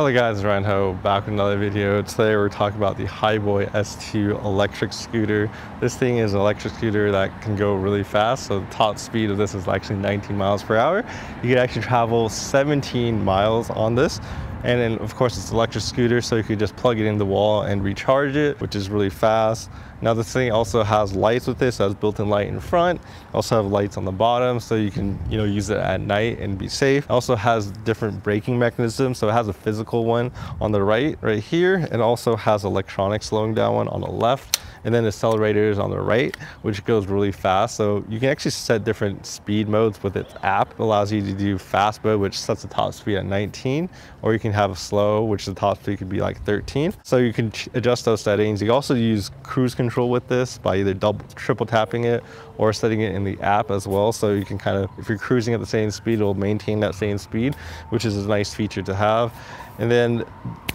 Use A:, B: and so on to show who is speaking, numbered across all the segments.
A: Hello guys, Ryan Ho, back with another video. Today we're talking about the Hiboy S2 electric scooter. This thing is an electric scooter that can go really fast. So the top speed of this is actually 19 miles per hour. You can actually travel 17 miles on this. And then of course it's an electric scooter, so you could just plug it in the wall and recharge it, which is really fast. Now this thing also has lights with this, so it has built-in light in front. Also have lights on the bottom, so you can use it at night and be safe. It also has different braking mechanisms, so it has a physical one on the right here, and also has electronic slowing down one on the left. And then accelerators on the right, which goes really fast. So you can actually set different speed modes with its app. It allows you to do fast mode, which sets the top speed at 19, or you can have slow, which the top speed could be like 13. So you can adjust those settings. You can also use cruise control with this by either triple tapping it or setting it in the app as well. So you can kind of, if you're cruising at the same speed, it'll maintain that same speed, which is a nice feature to have. And then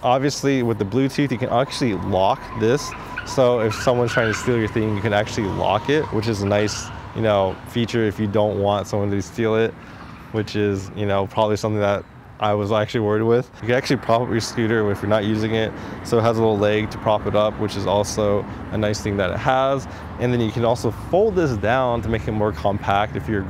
A: obviously with the Bluetooth, you can actually lock this. So if someone's trying to steal your thing, you can actually lock it, which is a nice, feature if you don't want someone to steal it, which is, probably something that I was actually worried with. You can actually prop up your scooter if you're not using it. So it has a little leg to prop it up, which is also a nice thing that it has. And then you can also fold this down to make it more compact. If you're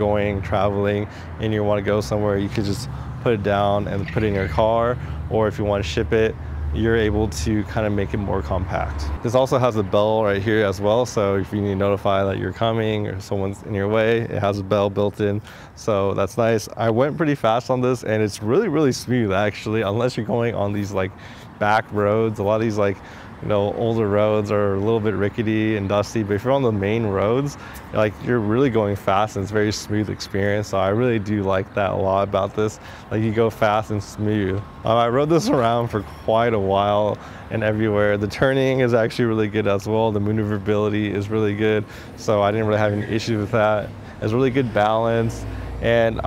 A: traveling, and you want to go somewhere, you could just put it down and put it in your car. Or if you want to ship it, you're able to kind of make it more compact. This also has a bell right here as well, so if you need to notify that you're coming or someone's in your way, it has a bell built in, so that's nice. I went pretty fast on this, and it's really smooth actually, unless you're going on these like back roads. A lot of these older roads are a little bit rickety and dusty, but if you're on the main roads, you're really going fast, and it's a very smooth experience. So I really do like that a lot about this. You go fast and smooth. I rode this around for quite a while and everywhere. The turning is actually really good as well. The maneuverability is really good, so I didn't really have any issues with that. It's really good balance. And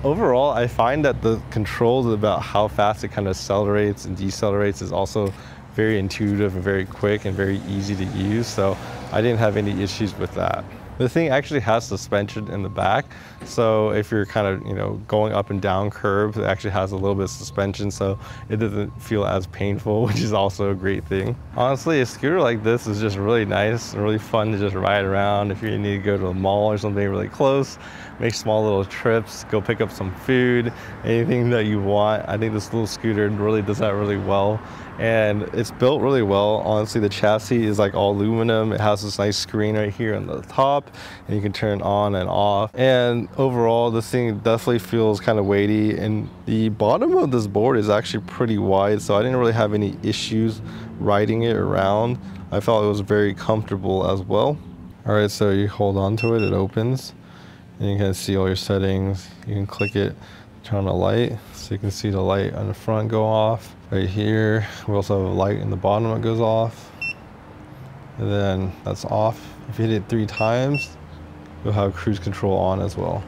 A: overall, I find that the controls about how fast it kind of accelerates and decelerates is also very intuitive and very quick and very easy to use. So I didn't have any issues with that. The thing actually has suspension in the back. So if you're kind of, going up and down curves, it actually has a little bit of suspension, so it doesn't feel as painful, which is also a great thing. Honestly, a scooter like this is just really nice and really fun to just ride around. If you need to go to a mall or something really close, make small little trips, go pick up some food, anything that you want. I think this little scooter really does that really well. And it's built really well. Honestly, the chassis is like all aluminum. It has this nice screen right here on the top, and you can turn on and off. And overall, this thing definitely feels kind of weighty, and the bottom of this board is actually pretty wide, so I didn't really have any issues riding it around. I felt it was very comfortable as well. All right, so you hold on to it, it opens, and you can see all your settings. You can click it, turn on the light, so you can see the light on the front go off. Right here, we also have a light in the bottom that goes off, and then that's off. If you hit it 3 times, you'll have cruise control on as well.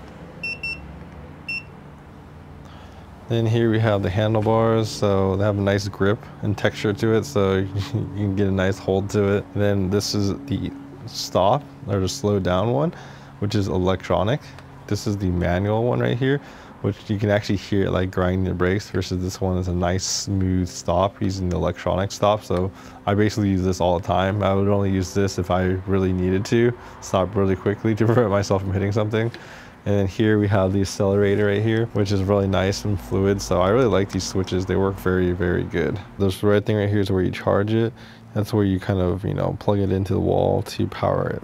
A: Then here we have the handlebars, so they have a nice grip and texture to it, so you can get a nice hold to it. And then this is the stop, or the slow down one, which is electronic. This is the manual one right here, which you can actually hear it like grinding the brakes, versus this one is a nice smooth stop using the electronic stop. So I basically use this all the time. I would only use this if I really needed to stop really quickly to prevent myself from hitting something. And then here we have the accelerator right here, which is really nice and fluid. So I really like these switches. They work very good. This red thing right here is where you charge it. That's where you kind of, plug it into the wall to power it.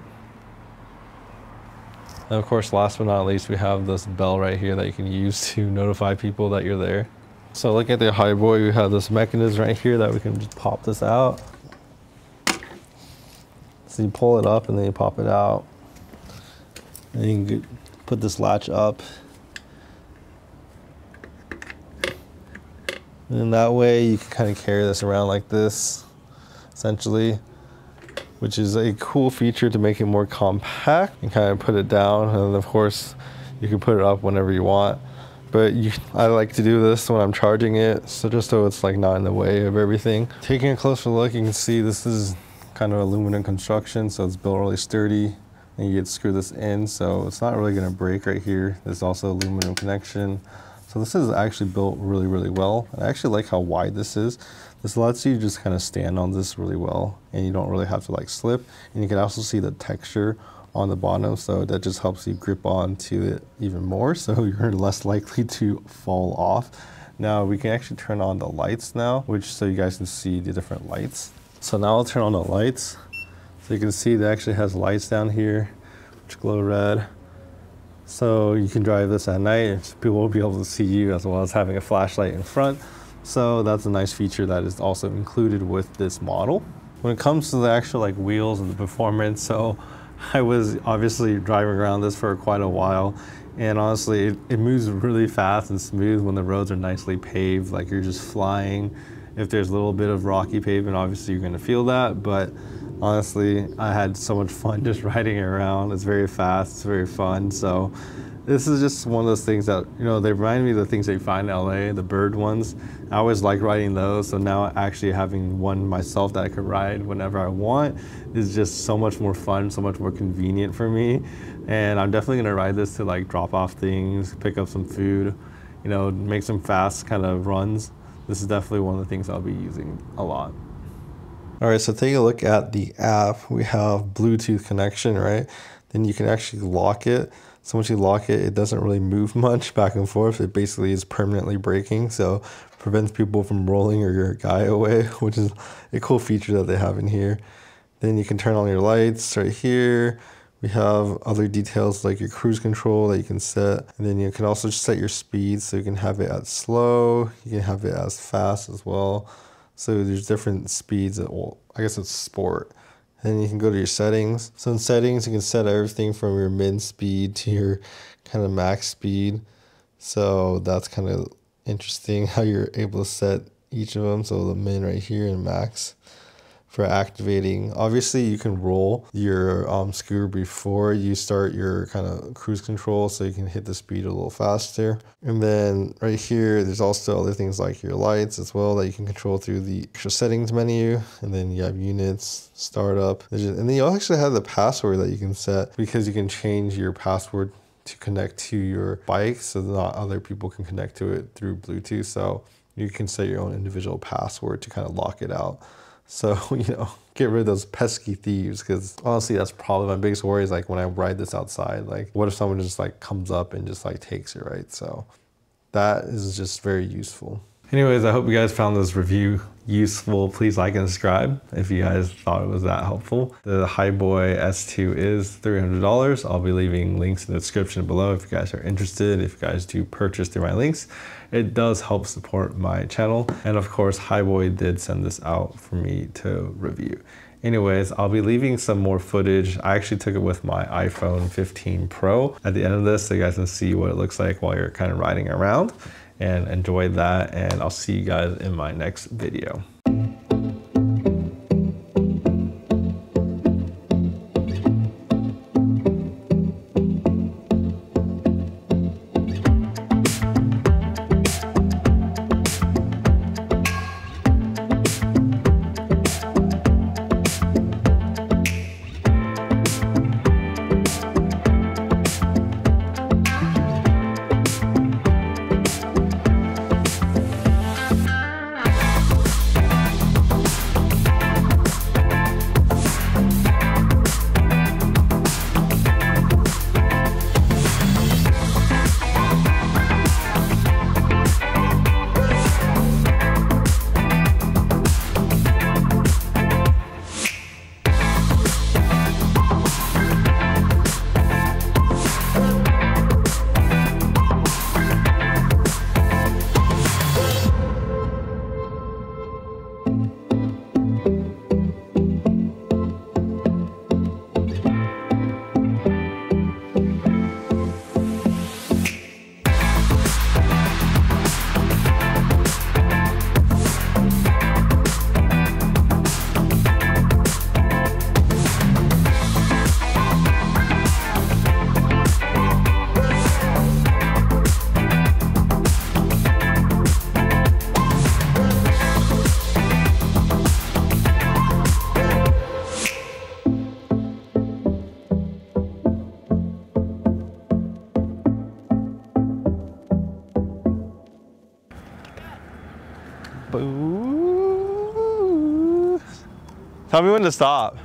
A: And of course, last but not least, we have this bell right here that you can use to notify people that you're there. So looking at the Hiboy, we have this mechanism right here that we can just pop this out. So you pull it up and then you pop it out. And you can put this latch up. And that way you can kind of carry this around like this, essentially, which is a cool feature to make it more compact and kind of put it down. And then of course you can put it up whenever you want, but I like to do this when I'm charging it, so just so it's not in the way of everything. Taking a closer look, you can see this is kind of aluminum construction, so it's built really sturdy, and you get to screw this in, so it's not really going to break right here. There's also aluminum connection, So this is actually built really, really well. I actually like how wide this is. This lets you just kind of stand on this really well, and you don't really have to like slip. And you can also see the texture on the bottom, so that just helps you grip onto it even more, so you're less likely to fall off. Now we can actually turn on the lights now, which so you guys can see the different lights. So now I'll turn on the lights. So you can see that actually has lights down here, which glow red. So you can drive this at night and people will be able to see you, as well as having a flashlight in front. So that's a nice feature that is also included with this model. When it comes to the actual like wheels and the performance, so I was obviously driving around this for quite a while, and honestly it moves really fast and smooth when the roads are nicely paved, like you're just flying. If there's a little bit of rocky pavement, obviously you're gonna feel that, but honestly, I had so much fun just riding it around. It's very fast, it's very fun. So this is just one of those things that, you know, they remind me of the things that you find in LA, the bird ones. I always like riding those. So now actually having one myself that I could ride whenever I want is just so much more fun, so much more convenient for me. And I'm definitely gonna ride this to like drop off things, pick up some food, you know, make some fast kind of runs. This is definitely one of the things I'll be using a lot. All right, so taking a look at the app, we have Bluetooth connection, right? Then you can actually lock it. So once you lock it, it doesn't really move much back and forth. It basically is permanently braking, so prevents people from rolling or your guy away, which is a cool feature that they have in here. Then you can turn on your lights right here. We have other details like your cruise control that you can set. And then you can also set your speed, so you can have it at slow, you can have it as fast as well. So there's different speeds, well, I guess it's sport. Then you can go to your settings. So in settings, you can set everything from your min speed to your kind of max speed. So that's kind of interesting how you're able to set each of them. So the min right here and max for activating. Obviously you can roll your scooter before you start your kind of cruise control, so you can hit the speed a little faster. And then right here, there's also other things like your lights as well that you can control through the extra settings menu. And then you have units, startup, and then you actually have the password that you can set, because you can change your password to connect to your bike so that not other people can connect to it through Bluetooth. So you can set your own individual password to kind of lock it out. So, you know, get rid of those pesky thieves, because honestly, that's probably my biggest worry is like when I ride this outside, like what if someone just like comes up and just like takes it, right? So that is just very useful. Anyways, I hope you guys found this review useful. Please like and subscribe if you guys thought it was that helpful. The Hiboy S2 is $300. I'll be leaving links in the description below if you guys are interested. If you guys do purchase through my links, it does help support my channel. And of course, Hiboy did send this out for me to review. Anyways, I'll be leaving some more footage. I actually took it with my iPhone 15 Pro at the end of this, so you guys can see what it looks like while you're kind of riding around, and enjoy that. And I'll see you guys in my next video. Tell me when to stop.